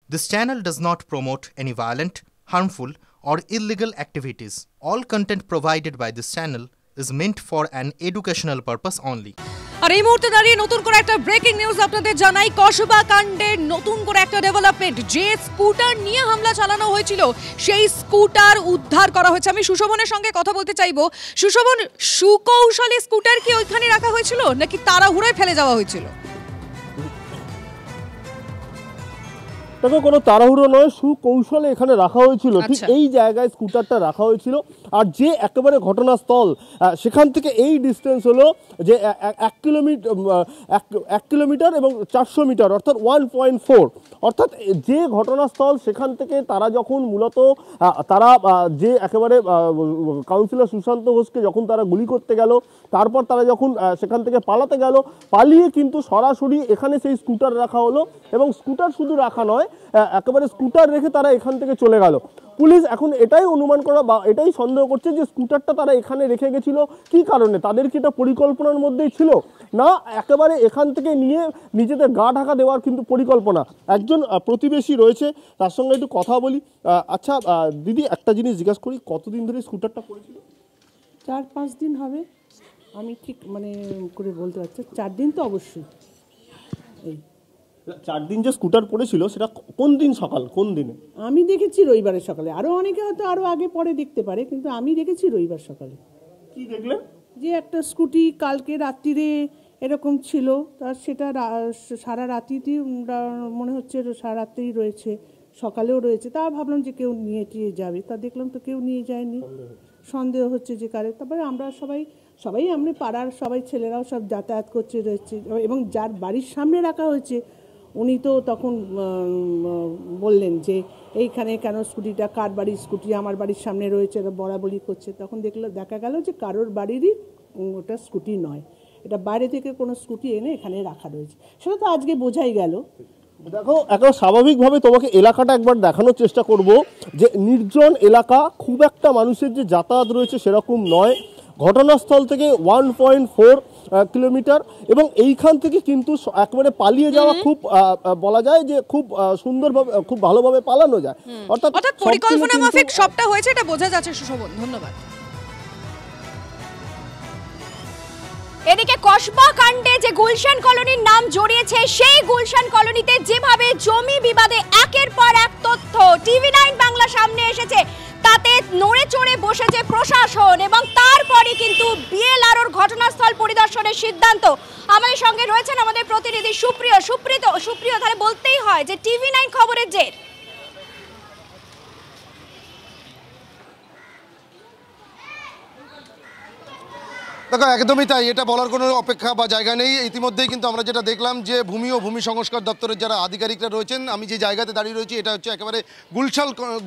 This channel does not promote any violent, harmful, or illegal activities. All content provided by this channel is meant for an educational purpose only. আর এই মুহূর্তে দাঁড়িয়ে নতুন করে একটা breaking news আপনাদের জানাই। কসবা কাণ্ডে নতুন করে একটা ডেভেলপমেন্ট। যে স্কুটার নিয়ে হামলা চালানো হয়েছিল সেই স্কুটার উদ্ধার করা হয়েছে। আমি সুশোভনের সঙ্গে কথা বলতে চাইবো। সুশোভন, সুকৌশলে স্কুটার কি ওইখানে রাখা হয়েছিল নাকি তাড়াহুড়োয় ফেলে যাওয়া হয়েছিল? দেখো, কোনো তাড়াহুড়ো নয়, সুকৌশলে এখানে রাখা হয়েছিল। ঠিক এই জায়গায় স্কুটারটা রাখা হয়েছিল। আর যে একেবারে ঘটনাস্থল, সেখান থেকে এই ডিস্টেন্স হলো যে 1 কিলোমিটার এবং 400 মিটার, অর্থাৎ 1.4। অর্থাৎ যে ঘটনাস্থল, সেখান থেকে তারা যখন মূলত তারা যে একেবারে কাউন্সিলর সুশান্ত ঘোষকে যখন তারা গুলি করতে গেল, তারপর তারা যখন সেখান থেকে পালাতে গেল, পালিয়ে কিন্তু সরাসরি এখানে সেই স্কুটার রাখা হলো। এবং স্কুটার শুধু রাখা নয়, একেবারে স্কুটার রেখে তারা এখান থেকে চলে গেল। পুলিশ এখন এটাই অনুমান করা বা এটাই সন্দেহ করছে যে স্কুটারটা তারা এখানে রেখে গেছিল কি কারণে। তাদের কি এটা পরিকল্পনার মধ্যেই ছিল, না একেবারে এখান থেকে নিয়ে নিজেদের গা ঢাকা দেওয়ার কিন্তু পরিকল্পনা। একজন প্রতিবেশী রয়েছে, তার সঙ্গে একটু কথা বলি। আচ্ছা দিদি, একটা জিনিস জিজ্ঞাসা করি, কতদিন ধরে স্কুটারটা পড়েছিল? 4-5 দিন হবে, আমি ঠিক করে বলতে পারছি। 4 দিন তো অবশ্যই। এই 4 দিন যে স্কুটার পড়েছিল, সেটা কোন দিন সকাল, কোন দিনে? আমি দেখেছি রবিবারের সকালে। আরও অনেকে হয়তো আরও আগে পরে দেখতে পারে, কিন্তু আমি দেখেছি রবিবার সকালে। কি দেখলেন? যে একটা স্কুটি কালকে রাত্রিরে এরকম ছিল, তার সেটা সারা রাত্রিতেই মনে হচ্ছে সারা রাত্রেই রয়েছে, সকালেও রয়েছে। তা ভাবলাম যে কেউ নিয়ে টিয়ে যাবে, তা দেখলাম তো কেউ নিয়ে যায়নি। সন্দেহ হচ্ছে যে কারে। তারপরে আমরা সবাই আমরা পাড়ার সবাই ছেলেরাও সব যাতায়াত করছে রয়েছে। এবং যার বাড়ির সামনে রাখা হয়েছে উনি তো তখন বললেন যে এইখানে কেন স্কুটিটা, কার বাড়ির স্কুটি, আমার বাড়ির সামনে রয়েছে, বলাবলি করছে। তখন দেখা গেল যে কারোর বাড়িরই ওটা স্কুটি নয়, এটা বাইরে থেকে কোনো স্কুটি এনে এখানে রাখা রয়েছে। সেটা তো আজকে বোঝাই গেল। দেখো, এখন স্বাভাবিকভাবে তোমাকে এলাকাটা একবার দেখানোর চেষ্টা করব যে নির্জন এলাকা, খুব একটা মানুষের যে যাতায়াত রয়েছে সেরকম নয়। ঘটনাস্থল থেকে 1.4 কিলোমিটার, এবং এইখান থেকে কিন্তু একেবারে পালিয়ে যাওয়া খুব বলা যায় যে খুব সুন্দরভাবে, খুব ভালোভাবে পালানো যায়। অর্থাৎ পরিকল্পনা মাফিক সবটা হয়েছে, এটা বোঝা যাচ্ছে। সুশোভন, ধন্যবাদ। এদিকে কসবা কাণ্ডে যে গুলশান কলোনির নাম জড়িয়েছে, সেই গুলশান কলোনিতে যেভাবে জমি বিবাদে একের পর এক তথ্য TV9 বাংলা সামনে এসেছে, তাতে নড়ে চড়ে বসেছে প্রশাসন। এবং তারপরে কিন্তু BLROর ঘটনাস্থল পরিদর্শনের সিদ্ধান্ত। আমাদের সঙ্গে রয়েছেন আমাদের প্রতিনিধি সুপ্রিয়। তাহলে বলতেই হয় যে TV9 খবরের জের। দেখো, একদমই তাই, এটা বলার কোনো অপেক্ষা বা জায়গা নেই। ইতিমধ্যেই কিন্তু আমরা যেটা দেখলাম যে ভূমি ও ভূমি সংস্কার দপ্তরের যারা আধিকারিকরা রয়েছেন, আমি যে জায়গাতে দাঁড়িয়ে রয়েছি এটা হচ্ছে একেবারে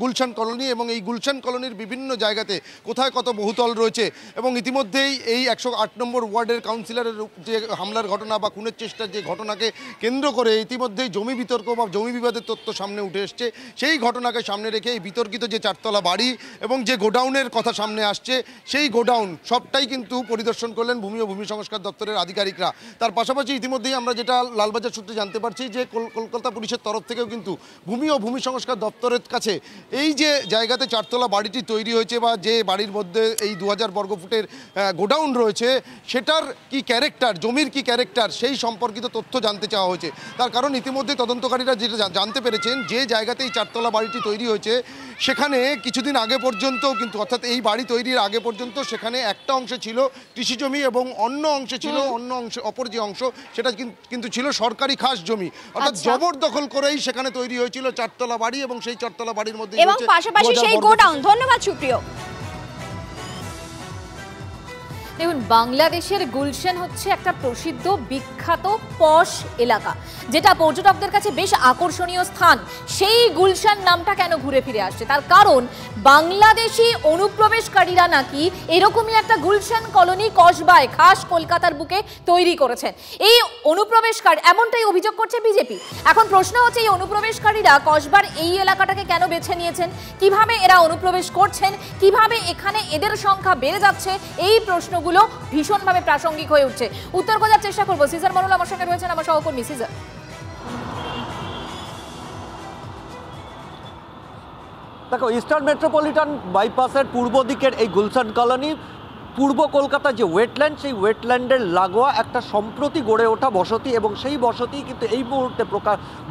গুলশান কলোনি। এবং এই গুলশান কলোনির বিভিন্ন জায়গাতে কোথায় কত বহুতল রয়েছে। এবং ইতিমধ্যেই এই 108 নম্বর ওয়ার্ডের কাউন্সিলরের যে হামলার ঘটনা বা খুনের চেষ্টার যে ঘটনাকে কেন্দ্র করে ইতিমধ্যেই জমি বিতর্ক বা জমি বিবাদের তথ্য সামনে উঠে এসছে। সেই ঘটনাকে সামনে রেখে এই বিতর্কিত যে 4তলা বাড়ি এবং যে গোডাউনের কথা সামনে আসছে, সেই গোডাউন সবটাই কিন্তু পরিদর্শন করলেন ভূমি ও ভূমি সংস্কার দপ্তরের আধিকারিকরা। তার পাশাপাশি ইতিমধ্যেই আমরা যেটা লালবাজার সূত্রে জানতে পারছি যে কলকাতা পুলিশের তরফ থেকেও কিন্তু ভূমি ও ভূমি সংস্কার দপ্তরের কাছে এই যে জায়গাতে 4তলা বাড়িটি তৈরি হয়েছে বা যে বাড়ির মধ্যে এই 2000 বর্গফুটের গোডাউন রয়েছে, সেটার কি ক্যারেক্টার, জমির কি ক্যারেক্টার, সেই সম্পর্কিত তথ্য জানতে চাওয়া হয়েছে। তার কারণ ইতিমধ্যে তদন্তকারীরা যেটা জানতে পেরেছেন, যে জায়গাতে এই 4তলা বাড়িটি তৈরি হয়েছে সেখানে কিছুদিন আগে পর্যন্ত কিন্তু, অর্থাৎ এই বাড়ি তৈরির আগে পর্যন্ত সেখানে একটা অংশে ছিল কৃষি জমি এবং অন্য অংশে ছিল অপর যে অংশ সেটা কিন্তু ছিল সরকারি খাস জমি। অর্থাৎ জবরদখল করেই সেখানে তৈরি হয়েছিল 4তলা বাড়ি এবং সেই 4তলা বাড়ির মধ্যে এবং পাশাপাশি সেই গোডাউন। ধন্যবাদ সুপ্রিয়। দেখুন, বাংলাদেশের গুলশান হচ্ছে একটা প্রসিদ্ধ বিখ্যাত পশ এলাকা, যেটা পর্যটকদের কাছে বেশ আকর্ষণীয় স্থান। সেই গুলশান নামটা কেন ঘুরে ফিরে আসছে, তার কারণ বাংলাদেশি অনুপ্রবেশকারীরা নাকি এরকমই একটা গুলশান কলোনি কসবায়, খাস কলকাতার বুকে তৈরি করেছেন। এই অনুপ্রবেশকারী, এমনটাই অভিযোগ করছে বিজেপি। এখন প্রশ্ন হচ্ছে, এই অনুপ্রবেশকারীরা কসবার এই এলাকাটাকে কেন বেছে নিয়েছেন, কিভাবে এরা অনুপ্রবেশ করছেন, কিভাবে এখানে এদের সংখ্যা বেড়ে যাচ্ছে, এই প্রশ্নগুলো ভীষণভাবে প্রাসঙ্গিক হয়ে উঠছে। উত্তর খোঁজার চেষ্টা করবো। সিজার মরুল আমার সঙ্গে রয়েছেন, আমার সহকর্মী। সিজার, দেখো, ইস্টার্ন মেট্রোপলিটন বাইপাসের পূর্ব দিকের এই গুলশান কলোনি পূর্ব কলকাতা যে ওয়েটল্যান্ড, সেই ওয়েটল্যান্ডের লাগোয়া একটা সম্প্রতি গড়ে ওঠা বসতি, এবং সেই বসতি কিন্তু এই মুহূর্তে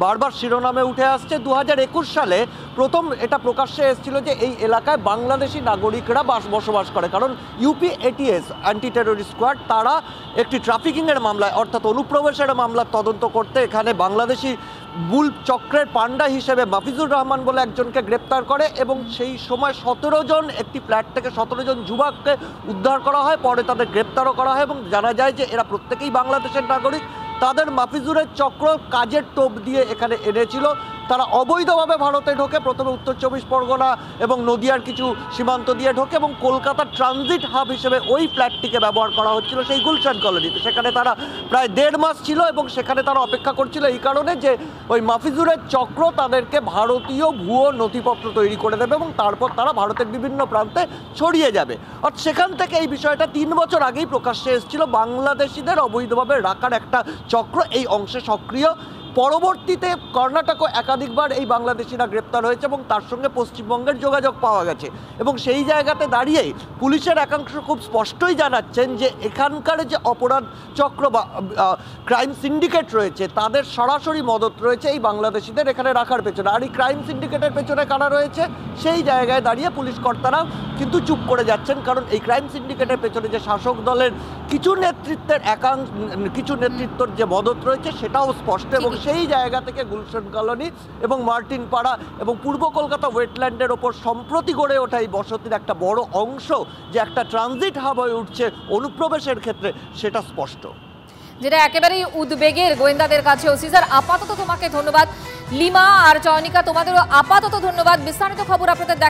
বারবার শিরোনামে উঠে আসছে। 2021 সালে প্রথম এটা প্রকাশ্যে এসেছিল যে এই এলাকায় বাংলাদেশি নাগরিকরা বসবাস করে, কারণ UP ATS anti terrorist squad তারা একটি ট্রাফিকিংয়ের মামলায় অর্থাৎ অনুপ্রবেশের মামলার তদন্ত করতে এখানে বাংলাদেশি মূল চক্রের পান্ডা হিসেবে মাফিজুর রহমান বলে একজনকে গ্রেপ্তার করে, এবং সেই সময় 17 জন একটি ফ্ল্যাট থেকে 17 জন যুবককে উদ্ধার করা হয়। পরে তাদের গ্রেপ্তারও করা হয় এবং জানা যায় যে এরা প্রত্যেকেই বাংলাদেশের নাগরিক। তাদের মাফিজুরের চক্র কাজের টোপ দিয়ে এখানে এনেছিল। তারা অবৈধভাবে ভারতে ঢোকে, প্রথমে উত্তর 24 পরগনা এবং নদিয়ার কিছু সীমান্ত দিয়ে ঢোকে, এবং কলকাতার ট্রানজিট হাব হিসেবে ওই ফ্ল্যাটটিকে ব্যবহার করা হচ্ছিল সেই গুলশান কলোনিতে। সেখানে তারা প্রায় 1.5 মাস ছিল, এবং সেখানে তারা অপেক্ষা করছিল এই কারণে যে ওই মাফিজুরের চক্র তাদেরকে ভারতীয় ভুয়ো নথিপত্র তৈরি করে দেবে এবং তারপর তারা ভারতের বিভিন্ন প্রান্তে ছড়িয়ে যাবে। আর সেখান থেকে এই বিষয়টা 3 বছর আগেই প্রকাশ্যে এসেছিল। বাংলাদেশিদের অবৈধভাবে রাখার একটা চক্র এই অংশে সক্রিয়। পরবর্তীতে কর্ণাটকও একাধিকবার এই বাংলাদেশিরা গ্রেপ্তার হয়েছে এবং তার সঙ্গে পশ্চিমবঙ্গের যোগাযোগ পাওয়া গেছে, এবং সেই জায়গাতে দাঁড়িয়েই পুলিশের একাংশ খুব স্পষ্টই জানাচ্ছেন যে এখানকার যে অপরাধ চক্র বা ক্রাইম সিন্ডিকেট রয়েছে তাদের সরাসরি মদত রয়েছে এই বাংলাদেশিদের এখানে রাখার পেছনে। আর এই ক্রাইম সিন্ডিকেটের পেছনে কারা রয়েছে সেই জায়গায় দাঁড়িয়ে পুলিশ কর্তারা কিন্তু চুপ করে যাচ্ছেন, কারণ এই ক্রাইম সিন্ডিকেটের পেছনে যে শাসক দলের কিছু নেতৃত্বের যে মদত রয়েছে সেটাও স্পষ্ট। এবং সেই জায়গা থেকে গুলশান কলোনি এবং মার্টিন পাড়া এবং পূর্ব কলকাতা ওয়েটল্যান্ডের ওপর সম্প্রতি গড়ে ওঠা এই বসতির একটা বড় অংশ যে একটা ট্রানজিট হাব হয়ে উঠছে অনুপ্রবেশের ক্ষেত্রে, সেটা স্পষ্ট। যেটা একেবারেই উদ্বেগের গোয়েন্দাদের কাছেও। সিজার, আপাতত তোমাকে ধন্যবাদ। লিমা আর চয়নিকা, তোমাদেরও আপাতত ধন্যবাদ। বিস্তারিত খবর আপনাদের